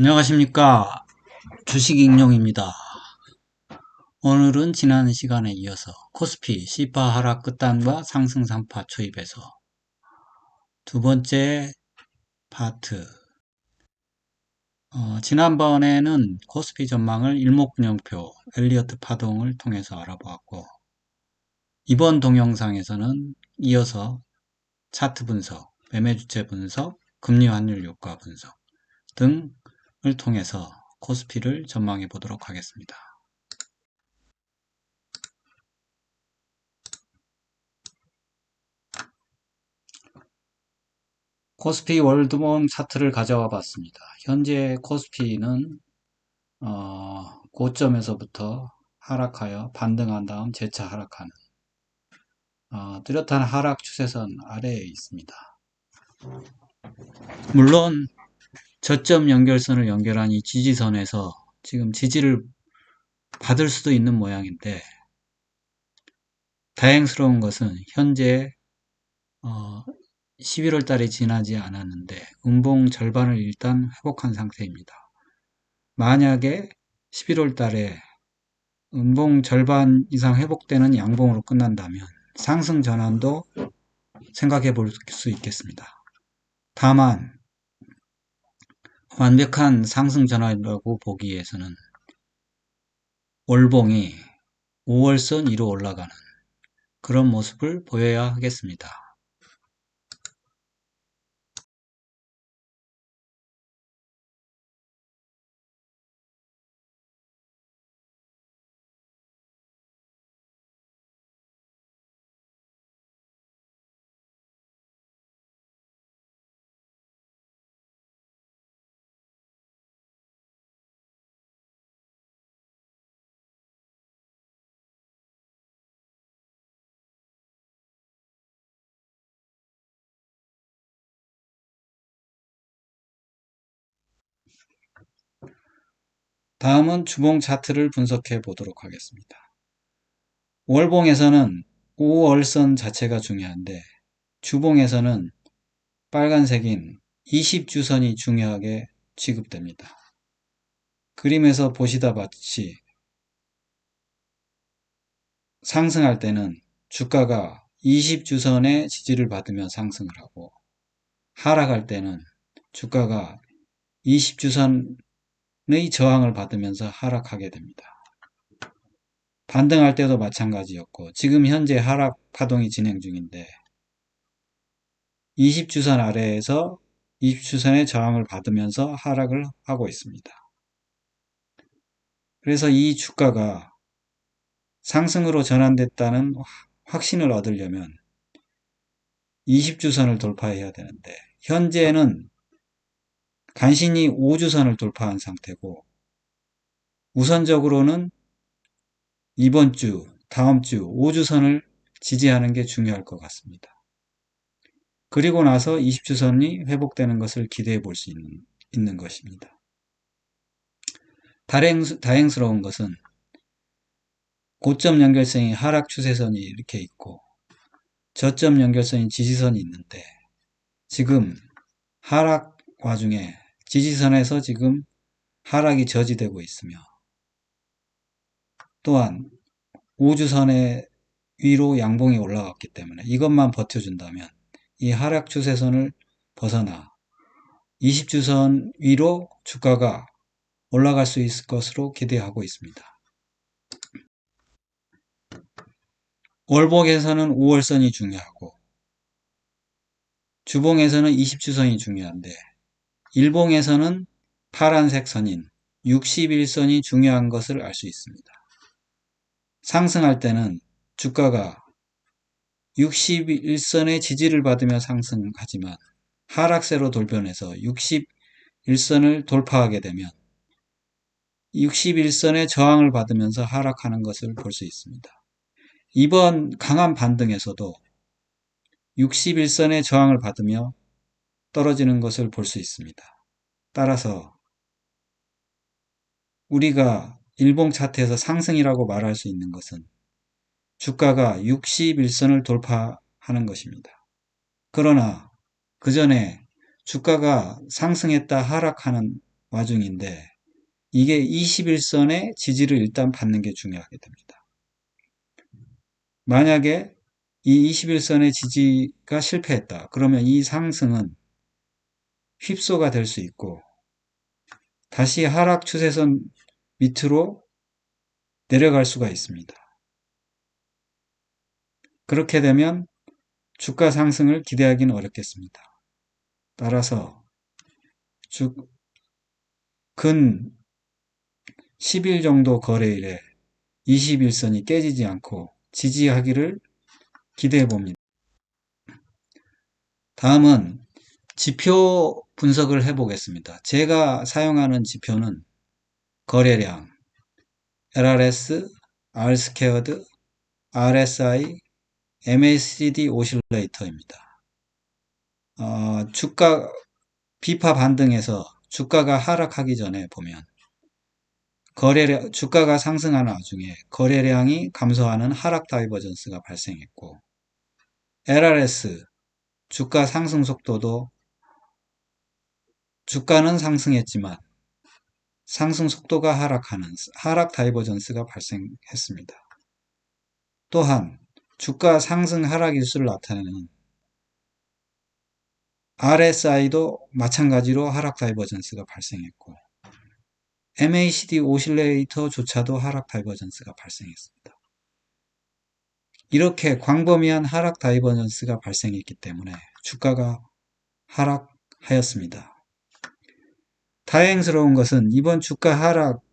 안녕하십니까. 주식익룡입니다. 오늘은 지난 시간에 이어서 코스피 시파 하락 끝단과 상승 3파 초입에서 두 번째 파트. 지난번에는 코스피 전망을 일목균형표 엘리어트 파동을 통해서 알아보았고, 이번 동영상에서는 이어서 차트 분석, 매매 주체 분석, 금리 환율 효과 분석 등을 통해서 코스피를 전망해 보도록 하겠습니다. 코스피 월드봉 차트를 가져와 봤습니다. 현재 코스피는 고점에서부터 하락하여 반등한 다음 재차 하락하는 뚜렷한 하락 추세선 아래에 있습니다. 물론 저점 연결선을 연결한 이 지지선에서 지금 지지를 받을 수도 있는 모양인데, 다행스러운 것은 현재 11월 달에 지나지 않았는데 음봉 절반을 일단 회복한 상태입니다. 만약에 11월 달에 음봉 절반 이상 회복되는 양봉으로 끝난다면 상승 전환도 생각해 볼 수 있겠습니다. 다만 완벽한 상승 전환이라고 보기 위해서는 월봉이 5월선 위로 올라가는 그런 모습을 보여야 하겠습니다. 다음은 주봉 차트를 분석해 보도록 하겠습니다. 월봉에서는 5월선 자체가 중요한데, 주봉에서는 빨간색인 20주선이 중요하게 취급됩니다. 그림에서 보시다 같이 상승할 때는 주가가 20주선의 지지를 받으며 상승을 하고, 하락할 때는 주가가 20주선의 저항을 받으면서 하락하게 됩니다. 반등할 때도 마찬가지였고, 지금 현재 하락 파동이 진행 중인데 20주선 아래에서 20주선의 저항을 받으면서 하락을 하고 있습니다. 그래서 이 주가가 상승으로 전환됐다는 확신을 얻으려면 20주선을 돌파해야 되는데, 현재는 간신히 5주선을 돌파한 상태고, 우선적으로는 이번 주, 다음 주 5주선을 지지하는 게 중요할 것 같습니다. 그리고 나서 20주선이 회복되는 것을 기대해 볼 수 있는 것입니다. 다행스러운 것은 고점 연결선이 하락 추세선이 이렇게 있고 저점 연결선이 지지선이 있는데, 지금 하락 와중에 지지선에서 지금 하락이 저지되고 있으며, 또한 5주선의 위로 양봉이 올라갔기 때문에 이것만 버텨준다면 이 하락 추세선을 벗어나 20주선 위로 주가가 올라갈 수 있을 것으로 기대하고 있습니다. 월봉에서는 5월선이 중요하고 주봉에서는 20주선이 중요한데, 일봉에서는 파란색 선인 61선이 중요한 것을 알 수 있습니다. 상승할 때는 주가가 61선의 지지를 받으며 상승하지만 하락세로 돌변해서 61선을 돌파하게 되면 61선의 저항을 받으면서 하락하는 것을 볼 수 있습니다. 이번 강한 반등에서도 61선의 저항을 받으며 떨어지는 것을 볼 수 있습니다. 따라서 우리가 일봉 차트에서 상승이라고 말할 수 있는 것은 주가가 61선을 돌파하는 것입니다. 그러나 그 전에 주가가 상승했다 하락하는 와중인데 이게 21선의 지지를 일단 받는 게 중요하게 됩니다. 만약에 이 21선의 지지가 실패했다. 그러면 이 상승은 휩소가 될 수 있고 다시 하락 추세선 밑으로 내려갈 수가 있습니다. 그렇게 되면 주가 상승을 기대하기는 어렵겠습니다. 따라서 근 10일 정도 거래일에 21선이 깨지지 않고 지지하기를 기대해 봅니다. 다음은 지표 분석을 해 보겠습니다. 제가 사용하는 지표는 거래량, LRS, R스퀘어드, RSI, MACD 오실레이터입니다. 주가 비파 반등에서 주가가 하락하기 전에 보면 주가가 상승하는 와중에 거래량이 감소하는 하락 다이버전스가 발생했고 LRS 주가 상승 속도도 주가는 상승했지만 상승 속도가 하락하는 하락 다이버전스가 발생했습니다. 또한 주가 상승 하락 일수를 나타내는 RSI도 마찬가지로 하락 다이버전스가 발생했고 MACD 오실레이터조차도 하락 다이버전스가 발생했습니다. 이렇게 광범위한 하락 다이버전스가 발생했기 때문에 주가가 하락하였습니다. 다행스러운 것은 이번 주가 하락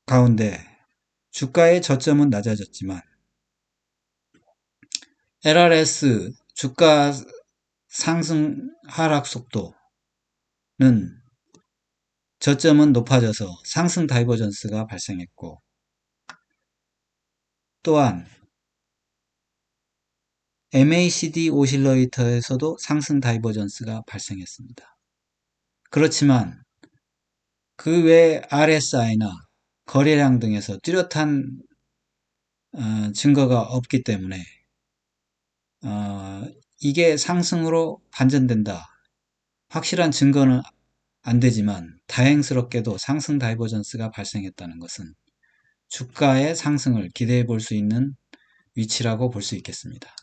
가운데 주가의 저점은 낮아졌지만 LRS 주가 상승 하락 속도는 저점은 높아져서 상승 다이버전스가 발생했고 또한 MACD 오실레이터에서도 상승 다이버전스가 발생했습니다. 그렇지만 그 외 RSI나 거래량 등에서 뚜렷한 증거가 없기 때문에 이게 상승으로 반전된다. 확실한 증거는 안 되지만 다행스럽게도 상승 다이버전스가 발생했다는 것은 주가의 상승을 기대해 볼 수 있는 위치라고 볼 수 있겠습니다.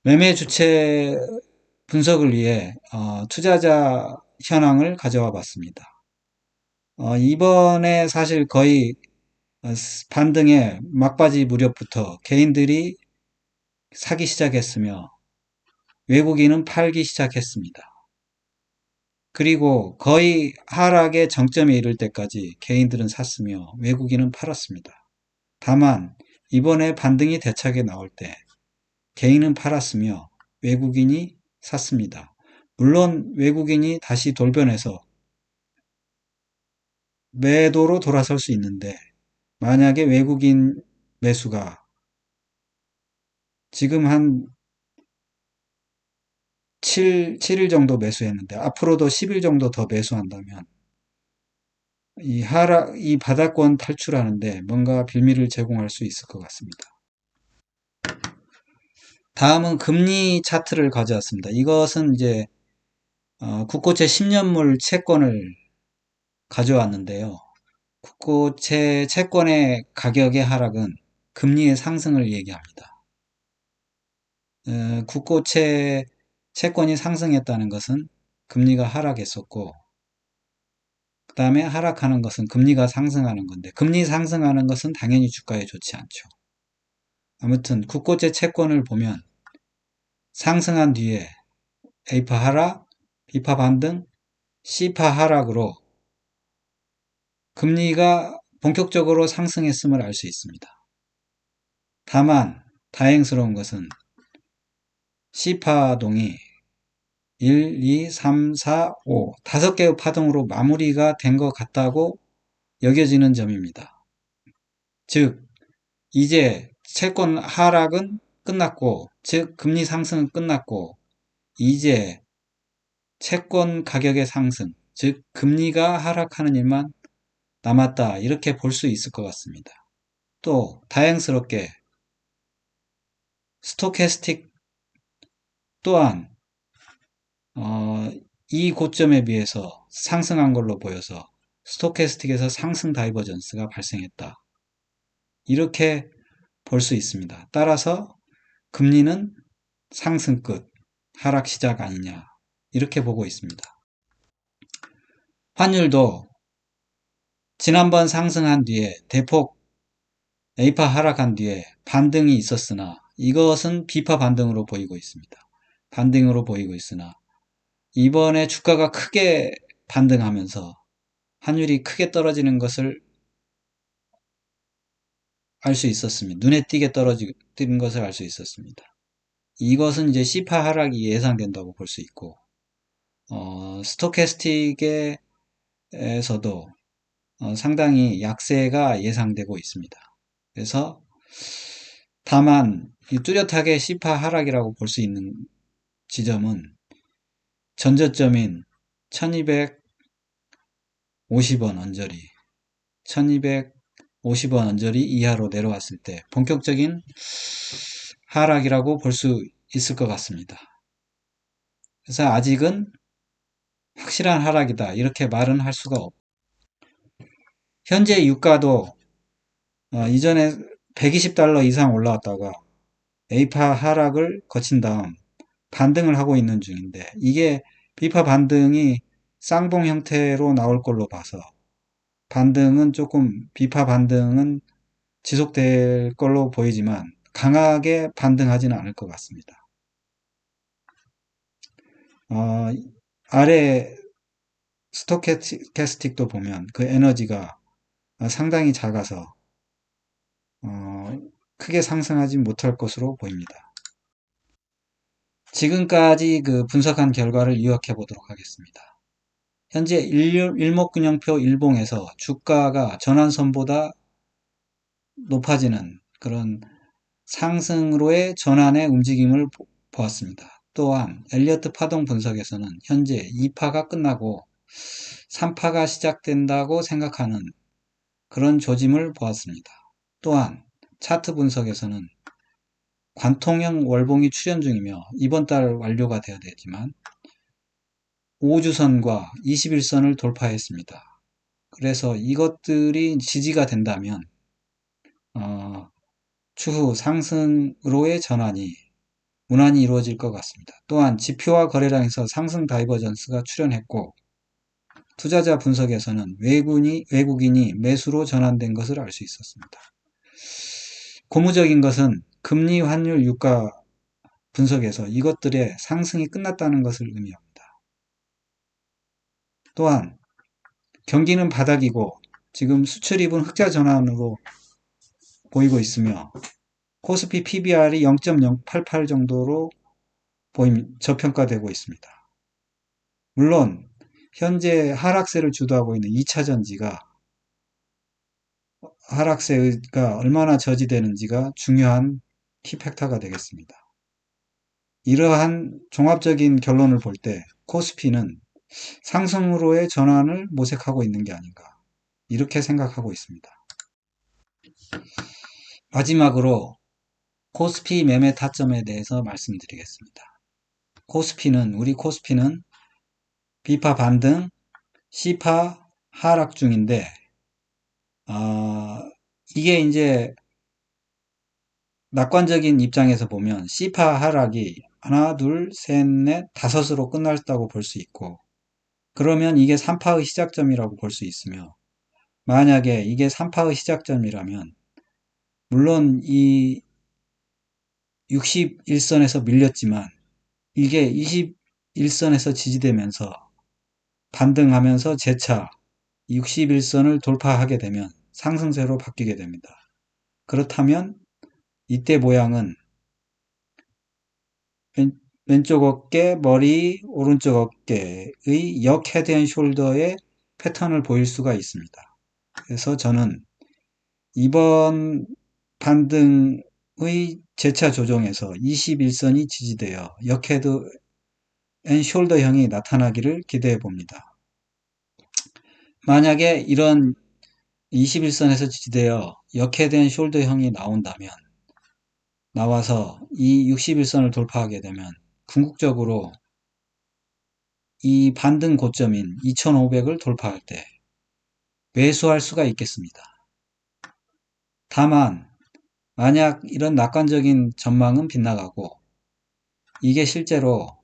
매매 주체 분석을 위해 투자자 현황을 가져와 봤습니다. 이번에 사실 거의 반등의 막바지 무렵부터 개인들이 사기 시작했으며 외국인은 팔기 시작했습니다. 그리고 거의 하락의 정점에 이를 때까지 개인들은 샀으며 외국인은 팔았습니다. 다만 이번에 반등이 대차게 나올 때 개인은 팔았으며 외국인이 샀습니다. 물론 외국인이 다시 돌변해서 매도로 돌아설 수 있는데 만약에 외국인 매수가 지금 한 7일 정도 매수했는데 앞으로도 10일 정도 더 매수한다면 이 바닥권 탈출하는데 뭔가 빌미를 제공할 수 있을 것 같습니다. 다음은 금리 차트를 가져왔습니다. 이것은 이제 국고채 10년물 채권을 가져왔는데요. 국고채 채권의 가격의 하락은 금리의 상승을 얘기합니다. 국고채 채권이 상승했다는 것은 금리가 하락했었고 그 다음에 하락하는 것은 금리가 상승하는 건데, 금리 상승하는 것은 당연히 주가에 좋지 않죠. 아무튼 국고채 채권을 보면 상승한 뒤에 A파 하락, B파 반등, C파 하락으로 금리가 본격적으로 상승했음을 알 수 있습니다. 다만 다행스러운 것은 C파동이 1, 2, 3, 4, 5 다섯 개의 파동으로 마무리가 된 것 같다고 여겨지는 점입니다. 즉 이제 채권 하락은 끝났고, 즉 금리 상승은 끝났고, 이제 채권 가격의 상승, 즉 금리가 하락하는 일만 남았다, 이렇게 볼 수 있을 것 같습니다. 또 다행스럽게 스토캐스틱 또한 이 고점에 비해서 상승한 걸로 보여서 스토캐스틱에서 상승 다이버전스가 발생했다, 이렇게 볼 수 있습니다. 따라서 금리는 상승 끝, 하락 시작 아니냐, 이렇게 보고 있습니다. 환율도 지난번 상승한 뒤에 대폭 A파 하락한 뒤에 반등이 있었으나 이것은 B파 반등으로 보이고 있습니다. 반등으로 보이고 있으나 이번에 주가가 크게 반등하면서 환율이 크게 떨어지는 것을 알 수 있었습니다. 눈에 띄게 떨어지는 것을 알 수 있었습니다. 이것은 이제 C파 하락이 예상된다고 볼 수 있고, 스토캐스틱에서도 상당히 약세가 예상되고 있습니다. 그래서 다만 뚜렷하게 C파 하락이라고 볼 수 있는 지점은 전저점인 1250원 언저리, 1250원 언저리 이하로 내려왔을 때 본격적인 하락이라고 볼 수 있을 것 같습니다. 그래서 아직은 확실한 하락이다, 이렇게 말은 할 수가 없고, 현재 유가도 이전에 120달러 이상 올라왔다가 A파 하락을 거친 다음 반등을 하고 있는 중인데, 이게 B파 반등이 쌍봉 형태로 나올 걸로 봐서 B파 반등은 지속될 걸로 보이지만 강하게 반등하지는 않을 것 같습니다. 아래 스토캐스틱도 보면 그 에너지가 상당히 작아서 크게 상승하지 못할 것으로 보입니다. 지금까지 그 분석한 결과를 요약해 보도록 하겠습니다. 현재 일목균형표 일봉에서 주가가 전환선보다 높아지는 그런 상승으로의 전환의 움직임을 보았습니다. 또한 엘리어트 파동 분석에서는 현재 2파가 끝나고 3파가 시작된다고 생각하는 그런 조짐을 보았습니다. 또한 차트 분석에서는 관통형 월봉이 출현 중이며 이번 달 완료가 되어야 되지만 5주선과 21선을 돌파했습니다. 그래서 이것들이 지지가 된다면 추후 상승으로의 전환이 무난히 이루어질 것 같습니다. 또한 지표와 거래량에서 상승 다이버전스가 출현했고, 투자자 분석에서는 외국인이 매수로 전환된 것을 알 수 있었습니다. 고무적인 것은 금리, 환율, 유가 분석에서 이것들의 상승이 끝났다는 것을 의미합니다. 또한 경기는 바닥이고 지금 수출 입은 흑자 전환으로 보이고 있으며 코스피 PBR이 0.088 정도로 저평가되고 있습니다. 물론 현재 하락세를 주도하고 있는 2차전지가 하락세가 얼마나 저지되는지가 중요한 키팩터가 되겠습니다. 이러한 종합적인 결론을 볼 때 코스피는 상승으로의 전환을 모색하고 있는 게 아닌가, 이렇게 생각하고 있습니다. 마지막으로 코스피 매매 타점에 대해서 말씀드리겠습니다. 우리 코스피는 B파 반등, C파 하락 중인데, 이게 이제 낙관적인 입장에서 보면 C파 하락이 하나, 둘, 셋, 넷, 다섯으로 끝났다고 볼 수 있고, 그러면 이게 3파의 시작점이라고 볼 수 있으며, 만약에 이게 3파의 시작점이라면 물론 이 61선에서 밀렸지만 이게 21선에서 지지되면서 반등하면서 재차 61선을 돌파하게 되면 상승세로 바뀌게 됩니다. 그렇다면 이때 모양은 왼쪽 어깨, 머리, 오른쪽 어깨의 역 헤드 앤 숄더의 패턴을 보일 수가 있습니다. 그래서 저는 이번 반등의 재차 조정에서 21선이 지지되어 역 헤드 앤 숄더형이 나타나기를 기대해 봅니다. 만약에 이런 21선에서 지지되어 역 헤드 앤 숄더형이 나와서 이 61선을 돌파하게 되면 궁극적으로 이 반등 고점인 2500을 돌파할 때 매수할 수가 있겠습니다. 다만 만약 이런 낙관적인 전망은 빗나가고 이게 실제로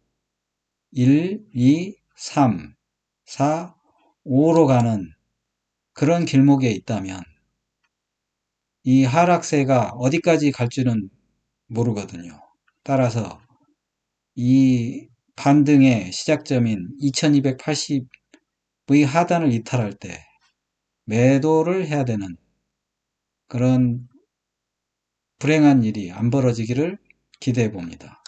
1, 2, 3, 4, 5로 가는 그런 길목에 있다면 이 하락세가 어디까지 갈 줄은 모르거든요. 따라서 이 반등의 시작점인 2280의 하단을 이탈할 때 매도를 해야 되는 그런 불행한 일이 안 벌어지기를 기대해 봅니다.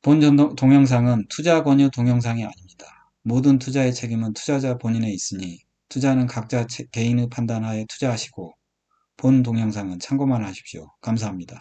본 동영상은 투자 권유 동영상이 아닙니다. 모든 투자의 책임은 투자자 본인에 있으니 투자는 각자 개인의 판단하에 투자하시고 본 동영상은 참고만 하십시오. 감사합니다.